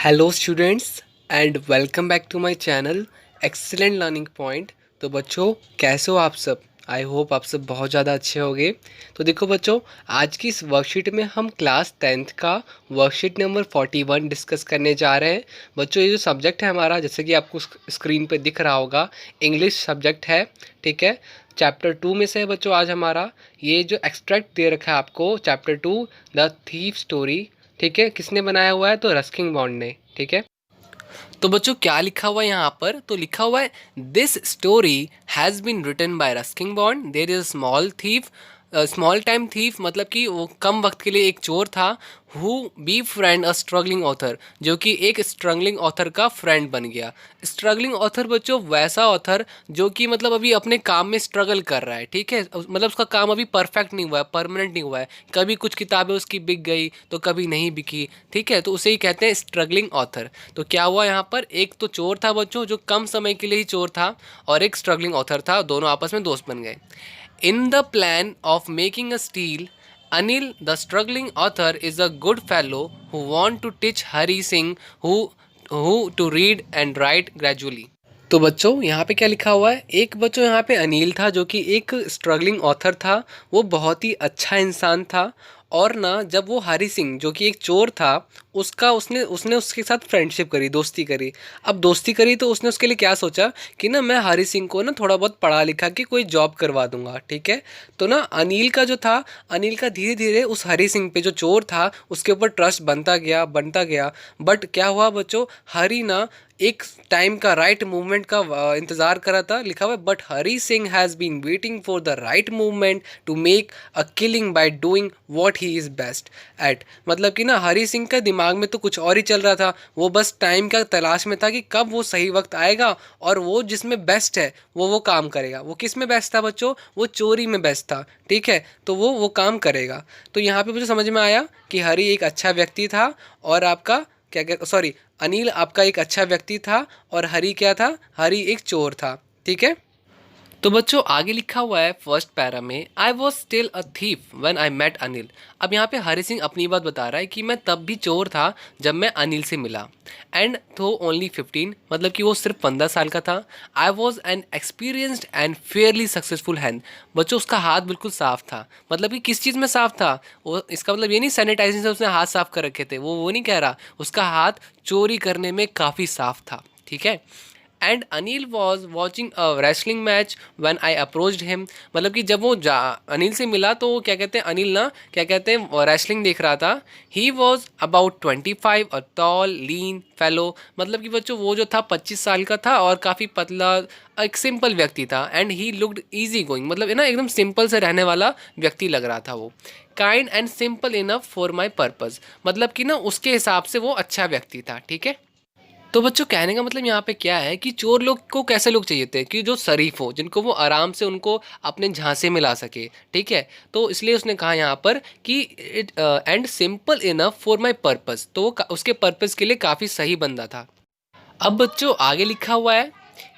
Hello students and welcome back to my channel excellent learning point. तो बच्चों, कैसे हो आप सब? आई होप आप सब बहुत ज़्यादा अच्छे होंगे। तो देखो बच्चों, आज की इस वर्कशीट में हम क्लास 10th का वर्कशीट नंबर 41 डिस्कस करने जा रहे हैं। बच्चों, ये जो सब्जेक्ट है हमारा, जैसे कि आपको स्क्रीन पे दिख रहा होगा, इंग्लिश सब्जेक्ट है। ठीक है, चैप्टर 2 में से है बच्चों आज हमारा। ये जो एक्सट्रैक्ट दे रखा है आपको, चैप्टर 2 द थीफ स्टोरी। ठीक है, किसने बनाया हुआ है? तो रस्किन बॉन्ड ने। ठीक है, तो बच्चों क्या लिखा हुआ है यहाँ पर? तो लिखा हुआ है, this story has been written by Ruskin Bond. There is small thief, small time thief, मतलब कि वो कम वक्त के लिए एक चोर था। Who be friend a struggling author, जो कि एक स्ट्रगलिंग ऑथर का फ्रेंड बन गया। स्ट्रगलिंग ऑथर बच्चों वैसा ऑथर जो कि मतलब अभी अपने काम में स्ट्रगल कर रहा है। ठीक है, मतलब उसका काम अभी परफेक्ट नहीं हुआ है, परमानेंट नहीं हुआ है। कभी कुछ किताबें उसकी बिक गई तो कभी नहीं बिकी। ठीक है, तो उसे ही कहते हैं स्ट्रगलिंग ऑथर। तो क्या हुआ यहाँ पर? एक तो चोर था बच्चों जो कम समय के लिए ही चोर था, और एक स्ट्रगलिंग ऑथर था, दोनों आपस में दोस्त बन गए। In the plan of making a steel, Anil, the struggling author, is a good fellow who want to teach Hari Singh who to read and write gradually. तो बच्चों यहाँ पे क्या लिखा हुआ है? एक बच्चों यहाँ पे अनिल था जो कि एक स्ट्रगलिंग ऑथर था। वो बहुत ही अच्छा इंसान था। और ना, जब वो हरी सिंह जो कि एक चोर था, उसका उसने उसने उसके साथ फ्रेंडशिप करी, दोस्ती करी। अब दोस्ती करी तो उसने उसके लिए क्या सोचा कि ना, मैं हरी सिंह को ना थोड़ा बहुत पढ़ा लिखा के कोई जॉब करवा दूंगा। ठीक है, तो ना अनिल का जो था, अनिल का धीरे धीरे उस हरी सिंह पे जो चोर था उसके ऊपर ट्रस्ट बनता गया, बनता गया। बट क्या हुआ बच्चों, हरी ना एक टाइम का, राइट मूवमेंट का इंतजार कर रहा था। लिखा हुआ है, but Hari Singh has been waiting for the right movement to make a killing by doing what he is best at. मतलब कि ना, हरी सिंह का दिमाग में तो कुछ और ही चल रहा था। वो बस टाइम का तलाश में था कि कब वो सही वक्त आएगा और वो जिसमें बेस्ट है वो काम करेगा। वो किस में बेस्ट था बच्चों? वो चोरी में बेस्ट था। ठीक है, तो वो काम करेगा। तो यहाँ पे मुझे समझ में आया कि हरी एक अच्छा व्यक्ति था, और आपका क्या क्या सॉरी, अनिल आपका एक अच्छा व्यक्ति था, और हरी क्या था? हरी एक चोर था। ठीक है, तो बच्चों आगे लिखा हुआ है फर्स्ट पैरा में, I was still a thief when I met Anil. अब यहाँ पे हरी सिंह अपनी बात बता रहा है कि मैं तब भी चोर था जब मैं अनिल से मिला। एंड तो ओनली 15, मतलब कि वो सिर्फ 15 साल का था। I was an experienced and Fairlie successful hand. बच्चों उसका हाथ बिल्कुल साफ था। मतलब कि किस चीज़ में साफ था? वो, इसका मतलब ये नहीं सैनिटाइजिंग से उसने हाथ साफ कर रखे थे, वो नहीं कह रहा। उसका हाथ चोरी करने में काफ़ी साफ था। ठीक है, and Anil was watching a wrestling match when I approached him. मतलब कि जब वो अनिल से मिला तो वो क्या कहते हैं, अनिल ना क्या कहते हैं, रेसलिंग देख रहा था। He was about 25, a tall lean fellow. मतलब कि बच्चों वो जो था 25 साल का था और काफ़ी पतला, एक सिंपल व्यक्ति था। And he looked easy going, मतलब है ना, एकदम सिंपल से रहने वाला व्यक्ति लग रहा था वो। Kind and simple enough for my purpose, मतलब कि ना उसके हिसाब से वो अच्छा व्यक्ति था। ठीक है, तो बच्चों कहने का मतलब यहाँ पे क्या है कि चोर लोग को कैसे लोग चाहिए थे कि जो शरीफ हो, जिनको वो आराम से उनको अपने झांसे में ला सके। ठीक है, तो इसलिए उसने कहा यहाँ पर कि it and simple enough for my purpose. तो वो उसके पर्पस के लिए काफ़ी सही बंदा था। अब बच्चों आगे लिखा हुआ है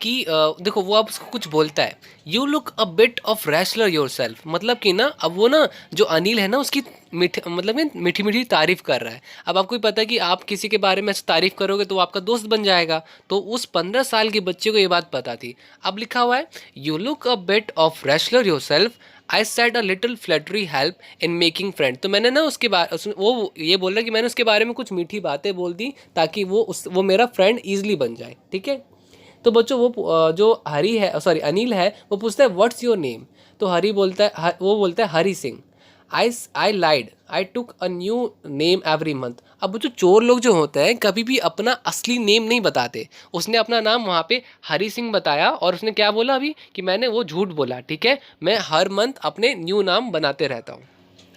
कि देखो वो अब उसको कुछ बोलता है, you look a bit of wrestler your self. मतलब कि ना, अब वो ना जो अनिल है ना उसकी मतलब कि मीठी मीठी तारीफ कर रहा है। अब आपको ही पता है कि आप किसी के बारे में ऐसे तारीफ करोगे तो वो आपका दोस्त बन जाएगा। तो उस 15 साल के बच्चे को ये बात पता थी। अब लिखा हुआ है, you look a bit of wrestler your self, I said a little flattery help in making friend. तो मैंने ना उसके बारे, वो ये बोल रहा है कि मैंने उसके बारे में कुछ मीठी बातें बोल दी ताकि वो मेरा फ्रेंड ईजिली बन जाए। ठीक है, तो बच्चों वो जो हरी है, सॉरी अनिल है, वो पूछता है व्हाट्स योर नेम। तो हरी बोलता है, वो बोलता है Hari Singh. I lied, I took a new name every month. अब जो चोर लोग जो होते हैं कभी भी अपना असली नेम नहीं बताते। उसने अपना नाम वहाँ पे हरी सिंह बताया, और उसने क्या बोला अभी कि मैंने वो झूठ बोला। ठीक है, मैं हर मंथ अपने न्यू नाम बनाते रहता हूँ।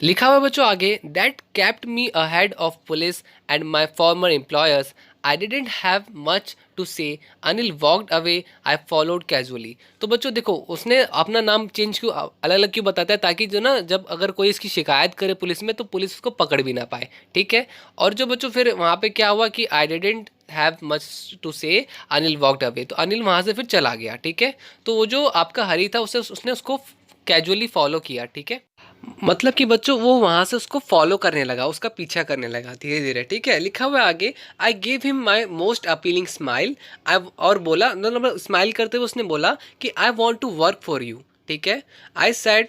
लिखा हुआ है बच्चों आगे, that kept me ahead of police and my former employers, I didn't have much to say, Anil walked away, I followed casually. तो बच्चों देखो, उसने अपना नाम चेंज क्यों, अलग अलग क्यों बताता है, ताकि जो ना, जब अगर कोई इसकी शिकायत करे पुलिस में तो पुलिस उसको पकड़ भी ना पाए। ठीक है, और जो बच्चों फिर वहाँ पे क्या हुआ कि I didn't have much to say, Anil walked away. तो अनिल वहाँ से फिर चला गया। ठीक है, तो वो जो आपका हरी था, उसने उसको कैजुअली फॉलो किया। ठीक है, मतलब कि बच्चों वो वहाँ से उसको फॉलो करने लगा, उसका पीछा करने लगा धीरे धीरे। ठीक है, लिखा हुआ है आगे, I gave him my most appealing smile. I, और बोला, मतलब स्माइल करते हुए उसने बोला कि I want to work for you. ठीक है, आई सेड,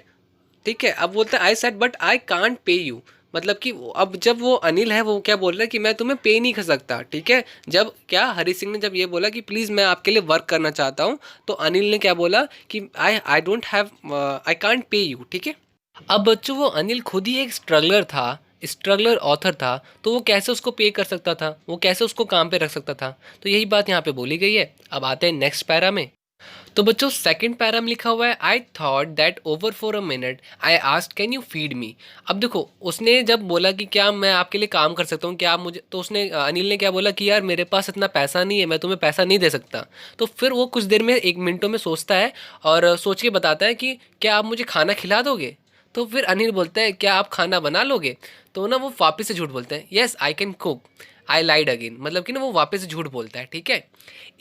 ठीक है, अब बोलता है I said but I can't pay you. मतलब कि अब जब वो अनिल है वो क्या बोल रहा है कि मैं तुम्हें पे नहीं कर सकता। ठीक है, जब क्या हरी सिंह ने जब ये बोला कि प्लीज़ मैं आपके लिए वर्क करना चाहता हूँ, तो अनिल ने क्या बोला कि I don't have, I can't pay you. ठीक है, अब बच्चों वो अनिल खुद ही एक स्ट्रगलर था, स्ट्रगलर ऑथर था, तो वो कैसे उसको पे कर सकता था, वो कैसे उसको काम पे रख सकता था। तो यही बात यहाँ पे बोली गई है। अब आते हैं नेक्स्ट पैरा में। तो बच्चों सेकंड पैरा में लिखा हुआ है, I thought that over for a minute I asked can you feed me. अब देखो उसने जब बोला कि क्या मैं आपके लिए काम कर सकता हूँ, क्या आप मुझे, तो उसने अनिल ने क्या बोला कि यार मेरे पास इतना पैसा नहीं है, मैं तुम्हें पैसा नहीं दे सकता। तो फिर वो कुछ देर में, एक मिनटों में सोचता है और सोच के बताता है कि क्या आप मुझे खाना खिला दोगे। तो फिर अनिल बोलता है क्या आप खाना बना लोगे। तो ना वो वापस से झूठ बोलता है, yes I can cook. I lied again, मतलब कि ना वो वापस से झूठ बोलता है। ठीक है,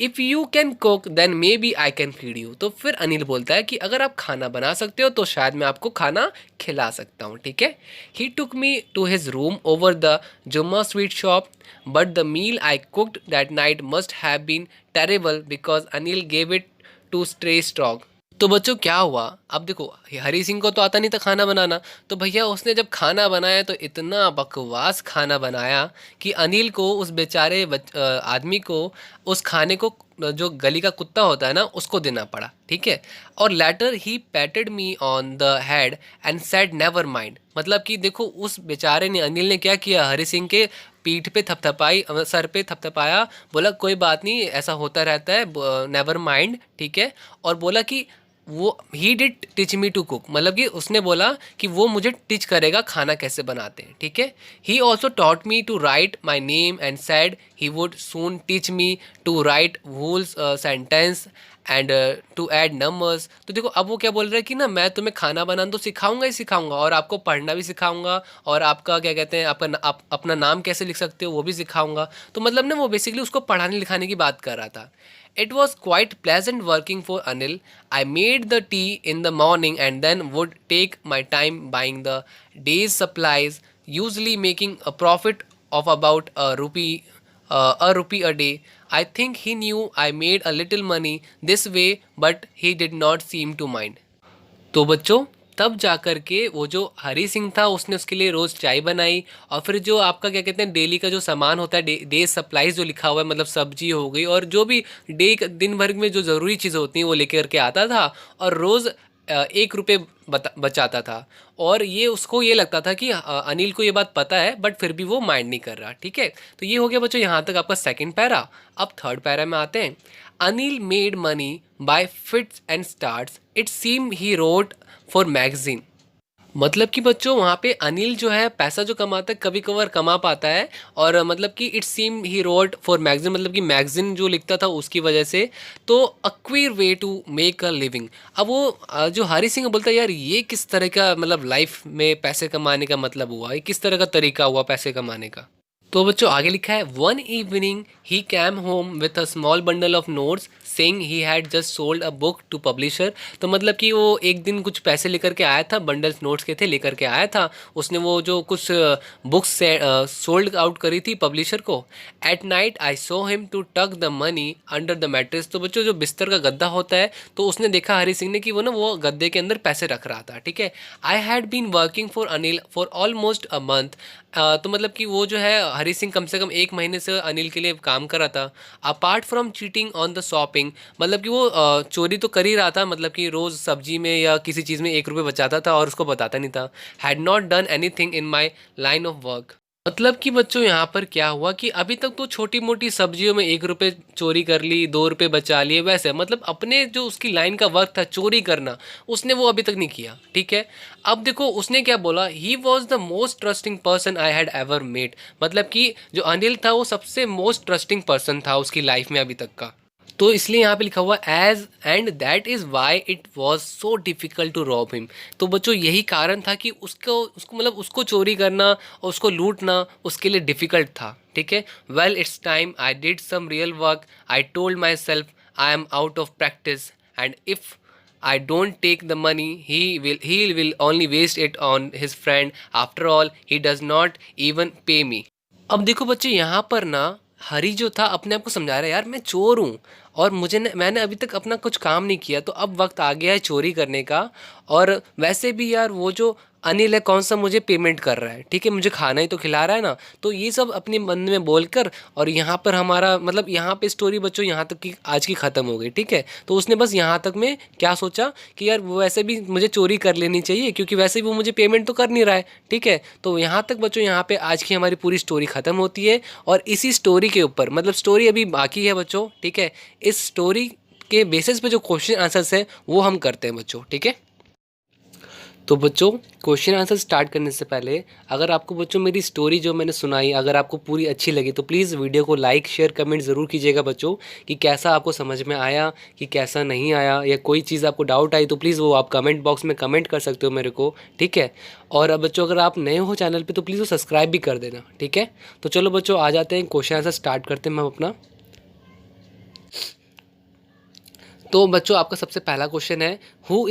if you can cook then maybe I can feed you. तो फिर अनिल बोलता है कि अगर आप खाना बना सकते हो तो शायद मैं आपको खाना खिला सकता हूँ। ठीक है, he took me to his room over the Jumma sweet shop, but the meal I cooked that night must have been terrible because Anil gave it to stray stock. तो बच्चों क्या हुआ, अब देखो हरी सिंह को तो आता नहीं था खाना बनाना, तो भैया उसने जब खाना बनाया तो इतना बकवास खाना बनाया कि अनिल को, उस बेचारे आदमी को, उस खाने को, जो गली का कुत्ता होता है ना, उसको देना पड़ा। ठीक है, और later he patted me on the head and said never mind. मतलब कि देखो उस बेचारे ने, अनिल ने क्या किया, हरी सिंह के पीठ पे थपथपाई, सर पे थपथपाया, बोला कोई बात नहीं, ऐसा होता रहता है, नेवर माइंड। ठीक है, और बोला कि वो he did teach me to cook, मतलब कि उसने बोला कि वो मुझे टीच करेगा खाना कैसे बनाते हैं। ठीक है, he also taught me to write my name and said he would soon teach me to write whole sentence and to add numbers. तो देखो अब वो क्या बोल रहा है कि ना मैं तुम्हें खाना बनाना तो सिखाऊंगा ही सिखाऊंगा, और आपको पढ़ना भी सिखाऊंगा, और आपका क्या कहते हैं, अपना नाम कैसे लिख सकते हो वो भी सिखाऊंगा। तो मतलब ना वो बेसिकली उसको पढ़ाने लिखाने की बात कर रहा था। It was quite pleasant working for Anil. I made the tea in the morning and then would take my time buying the day's supplies, usually making a profit of about a rupee a day. I think he knew I made a little money this way, but he did not seem to mind. तो बच्चों तब जाकर के वो जो हरी सिंह था उसने उसके लिए रोज़ चाय बनाई, और फिर जो आपका क्या कहते हैं डेली का जो सामान होता है, डे सप्लाईज जो लिखा हुआ है, मतलब सब्जी हो गई और जो भी दिन भर में जो ज़रूरी चीज़ें होती हैं वो लेकर के आता था, और रोज़ 1 रुपये बचाता था। और ये उसको ये लगता था कि अनिल को ये बात पता है, बट फिर भी वो माइंड नहीं कर रहा। ठीक है, तो ये हो गया बच्चों यहाँ तक आपका सेकंड पैरा। अब थर्ड पैरा में आते हैं। Anil made money by fits and starts, it seem he wrote for magazine. मतलब कि बच्चों वहाँ पे अनिल जो है पैसा जो कमाता है कभी कभार कमा पाता है, और मतलब कि it seem he wrote for magazine, मतलब कि मैगजीन जो लिखता था उसकी वजह से। तो a queer way to make a living. अब वो जो हरी सिंह बोलता है यार ये किस तरह का, मतलब लाइफ में पैसे कमाने का मतलब हुआ, ये किस तरह का तरीका हुआ पैसे कमाने का। तो बच्चों आगे लिखा है, one evening he came home with a small bundle of notes saying he had just sold a book to publisher. तो मतलब कि वो एक दिन कुछ पैसे लेकर के आया था, बंडल्स नोट्स के थे, लेकर के आया था, उसने वो जो कुछ बुक्स सोल्ड आउट करी थी पब्लिशर को। At night I saw him to tuck the money under the mattress. तो बच्चों जो बिस्तर का गद्दा होता है, तो उसने देखा हरी सिंह ने कि वो ना वो गद्दे के अंदर पैसे रख रहा था। ठीक है, I had been working for Anil for almost a month. तो मतलब कि वो जो है हरी सिंह कम से कम 1 महीने से अनिल के लिए काम कर रहा था। Apart from cheating on the shopping, मतलब कि वो चोरी तो कर ही रहा था, मतलब कि रोज़ सब्जी में या किसी चीज़ में 1 रुपये बचाता था और उसको बताता नहीं था। Had not done any thing in my line of work. मतलब कि बच्चों यहाँ पर क्या हुआ कि अभी तक तो छोटी मोटी सब्जियों में 1 रुपये चोरी कर ली, 2 रुपये बचा लिए, वैसे मतलब अपने जो उसकी लाइन का वर्क था चोरी करना, उसने वो अभी तक नहीं किया। ठीक है, अब देखो उसने क्या बोला, he was the most trusting person I had ever met. मतलब कि जो अनिल था वो सबसे मोस्ट ट्रस्टिंग पर्सन था उसकी लाइफ में अभी तक का। तो इसलिए यहाँ पे लिखा हुआ as and that is why it was so difficult to rob him. तो बच्चों यही कारण था कि उसको उसको मतलब उसको चोरी करना और उसको लूटना उसके लिए डिफ़िकल्ट था। ठीक है, well it's time I did some real work, I told myself I am out of practice, and if I don't take the money. He will only waste it on his friend. After all, he does not even pay me. अब देखो बच्चे यहाँ पर ना हरी जो था अपने आप को समझा रहा है, यार मैं चोर हूँ और मैंने अभी तक अपना कुछ काम नहीं किया, तो अब वक्त आ गया है चोरी करने का। और वैसे भी यार वो जो अनिल है कौन सा मुझे पेमेंट कर रहा है, ठीक है, मुझे खाना ही तो खिला रहा है ना। तो ये सब अपने मन में बोलकर, और यहाँ पर हमारा मतलब यहाँ पे स्टोरी बच्चों यहाँ तक की आज की ख़त्म हो गई, ठीक है। तो उसने बस यहाँ तक में क्या सोचा कि यार वो वैसे भी मुझे चोरी कर लेनी चाहिए, क्योंकि वैसे भी वो मुझे पेमेंट तो कर नहीं रहा है, ठीक है। तो यहाँ तक बच्चों यहाँ पे आज की हमारी पूरी स्टोरी ख़त्म होती है। और इसी स्टोरी के ऊपर मतलब स्टोरी अभी बाकी है बच्चों, ठीक है। इस स्टोरी के बेसिस पे जो क्वेश्चन आंसर्स है वो हम करते हैं बच्चों, ठीक है। तो बच्चों क्वेश्चन आंसर स्टार्ट करने से पहले अगर आपको बच्चों मेरी स्टोरी जो मैंने सुनाई अगर आपको पूरी अच्छी लगी तो प्लीज़ वीडियो को लाइक शेयर कमेंट ज़रूर कीजिएगा बच्चों, कि कैसा आपको समझ में आया कि कैसा नहीं आया, या कोई चीज़ आपको डाउट आई तो प्लीज़ वो आप कमेंट बॉक्स में कमेंट कर सकते हो मेरे को, ठीक है। और अब बच्चों अगर आप नए हो चैनल पर तो प्लीज़ वो सब्सक्राइब भी कर देना, ठीक है। तो चलो बच्चों आ जाते हैं, क्वेश्चन आंसर स्टार्ट करते हैं हम अपना। तो बच्चों आपका सबसे पहला क्वेश्चन है, who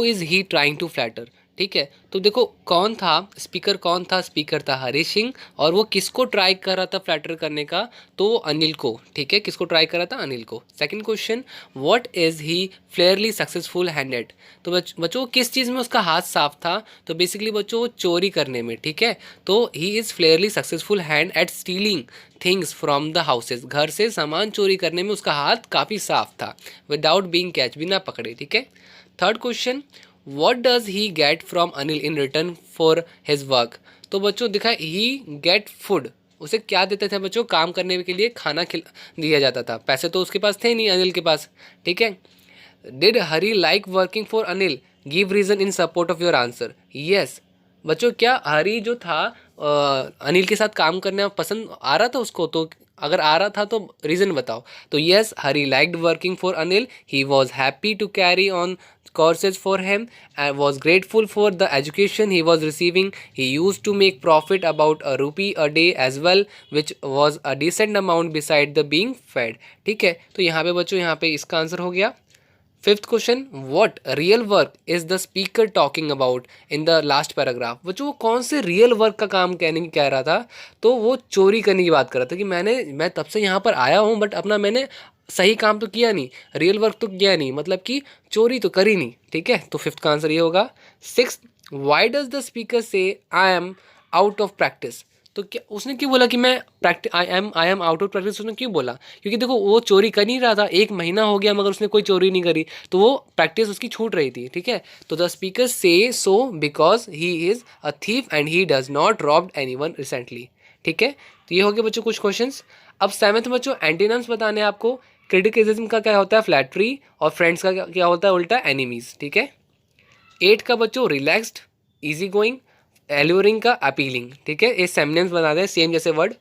is he trying to flatter, ठीक है। तो देखो कौन था स्पीकर, कौन था स्पीकर था हरी सिंह, और वो किसको ट्राई कर रहा था फ्लैटर करने का, तो वो अनिल को, ठीक है, किसको ट्राई कर रहा था, अनिल को। Second question, what is he Fairlie successful handed, तो बच्चों किस चीज़ में उसका हाथ साफ था, तो बेसिकली बच्चों वो चोरी करने में, ठीक है। तो he is Fairlie successful hand eight stealing things from the houses, घर से सामान चोरी करने में उसका हाथ काफ़ी साफ था, विदाउट बीइंग कैच, बिना पकड़े, ठीक है। Third question, what does he get from Anil in return for his work, तो बच्चों दिखा ही गेट फूड, उसे क्या देते थे बच्चों, काम करने के लिए खाना दिया जाता था, पैसे तो उसके पास थे नहीं अनिल के पास, ठीक है। Did Hari like working for Anil, give reason in support of your answer, yes. बच्चों क्या हरी जो था अनिल के साथ काम करना पसंद आ रहा था उसको, तो अगर आ रहा था तो रीज़न बताओ। तो yes, Hari liked working for Anil, he was happy to carry on courses for him and was grateful for the education he was receiving. He used to make profit about ₹1 a day as well, which was a decent amount beside the being fed, ठीक है। तो यहाँ पे बच्चों यहाँ पे इसका answer हो गया। Fifth question, what real work is the speaker talking about in the last paragraph, बच्चों वो कौन से रियल वर्क का काम कहने की कह रहा था, तो वो चोरी करने की बात कर रहा था कि मैं तब से यहाँ पर आया हूँ बट अपना मैंने सही काम तो किया नहीं, रियल वर्क तो किया नहीं, मतलब कि चोरी तो करी नहीं, ठीक है। तो फिफ्थ का आंसर ये होगा। Six, why does the speaker say I am out of practice, तो क्या उसने क्यों बोला कि मैं practice I am out of practice, उसने क्यों बोला, क्योंकि देखो वो चोरी कर नहीं रहा था, 1 महीना हो गया मगर उसने कोई चोरी नहीं करी, तो वो प्रैक्टिस उसकी छूट रही थी, ठीक है। तो द स्पीकर से so because he is a thief and he does not robbed anyone recently, ठीक है। तो ये हो गया बच्चों कुछ क्वेश्चंस। अब सेवन्थ बच्चों एंटीनम्स बताने हैं आपको। क्रिटिसिज्म का क्या होता है, फ्लैटरी, और फ्रेंड्स का क्या होता है उल्टा, एनिमीज, ठीक है। 8 का बच्चों रिलैक्स्ड, इजी गोइंग, एल्यूरिंग का अपीलिंग, ठीक है, ये सिनोनिम्स बना दे सेम जैसे वर्ड।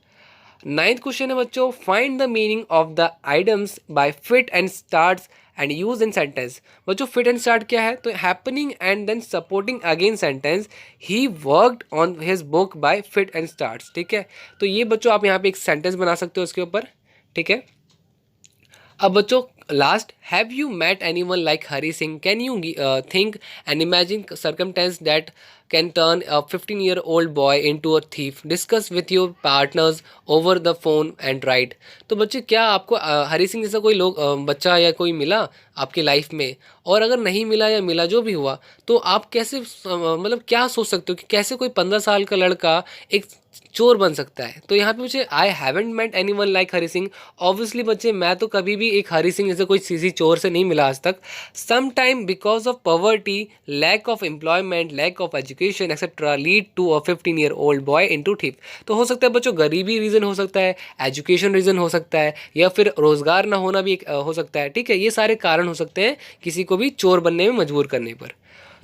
नाइन्थ क्वेश्चन है बच्चों, find the meaning of the items by fit and starts and use in sentence, बच्चों फिट एंड स्टार्ट क्या है, तो happening and then supporting again sentence, he worked on his book by fit and starts, ठीक है। तो ये बच्चों आप यहाँ पे एक सेंटेंस बना सकते हो उसके ऊपर, ठीक है। अब बच्चों last, have you met anyone like Hari Singh, can you think and imagine circumstance that can turn a 15-year-old boy into a thief, discuss with your partners over the phone and write, तो बच्चे क्या आपको हरी सिंह जैसा कोई बच्चा या कोई मिला आपके लाइफ में, और अगर नहीं मिला या मिला जो भी हुआ, तो आप कैसे मतलब क्या सोच सकते हो कि कैसे कोई 15 साल का लड़का एक चोर बन सकता है। तो यहाँ पे मुझे I haven't met anyone like Hari Singh, obviously बच्चे मैं तो कभी भी एक हरी सिंह जैसे कोई सीधी चोर से नहीं मिला आज तक। Some time because of poverty, lack of employment, lack of education etcetera lead to a 15-year-old boy into thief, तो हो सकता है बच्चों गरीबी रीज़न हो सकता है, एजुकेशन रीज़न हो सकता है, या फिर रोज़गार ना होना भी एक हो सकता है, ठीक है। ये सारे कारण हो सकते हैं किसी को भी चोर बनने में मजबूर करने पर।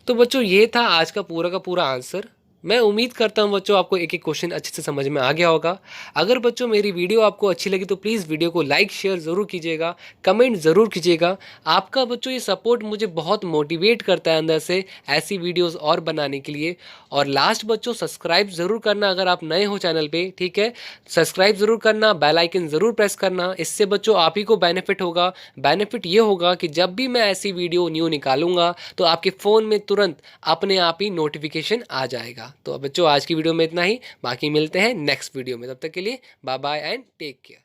तो बच्चों ये था आज का पूरा आंसर, मैं उम्मीद करता हूँ बच्चों आपको एक-एक क्वेश्चन अच्छे से समझ में आ गया होगा। अगर बच्चों मेरी वीडियो आपको अच्छी लगी तो प्लीज़ वीडियो को लाइक शेयर ज़रूर कीजिएगा, कमेंट ज़रूर कीजिएगा। आपका बच्चों ये सपोर्ट मुझे बहुत मोटिवेट करता है अंदर से ऐसी वीडियोज़ और बनाने के लिए। और लास्ट बच्चों सब्सक्राइब ज़रूर करना अगर आप नए हो चैनल पे, ठीक है? सब्सक्राइब ज़रूर करना, बेल आइकन ज़रूर प्रेस करना। इससे बच्चों आप ही को बेनिफिट होगा। बेनिफिट ये होगा कि जब भी मैं ऐसी वीडियो न्यू निकालूँगा तो आपके फ़ोन में तुरंत अपने आप ही नोटिफिकेशन आ जाएगा। तो बच्चों आज की वीडियो में इतना ही, बाकी मिलते हैं नेक्स्ट वीडियो में। तब तक के लिए bye bye and take care.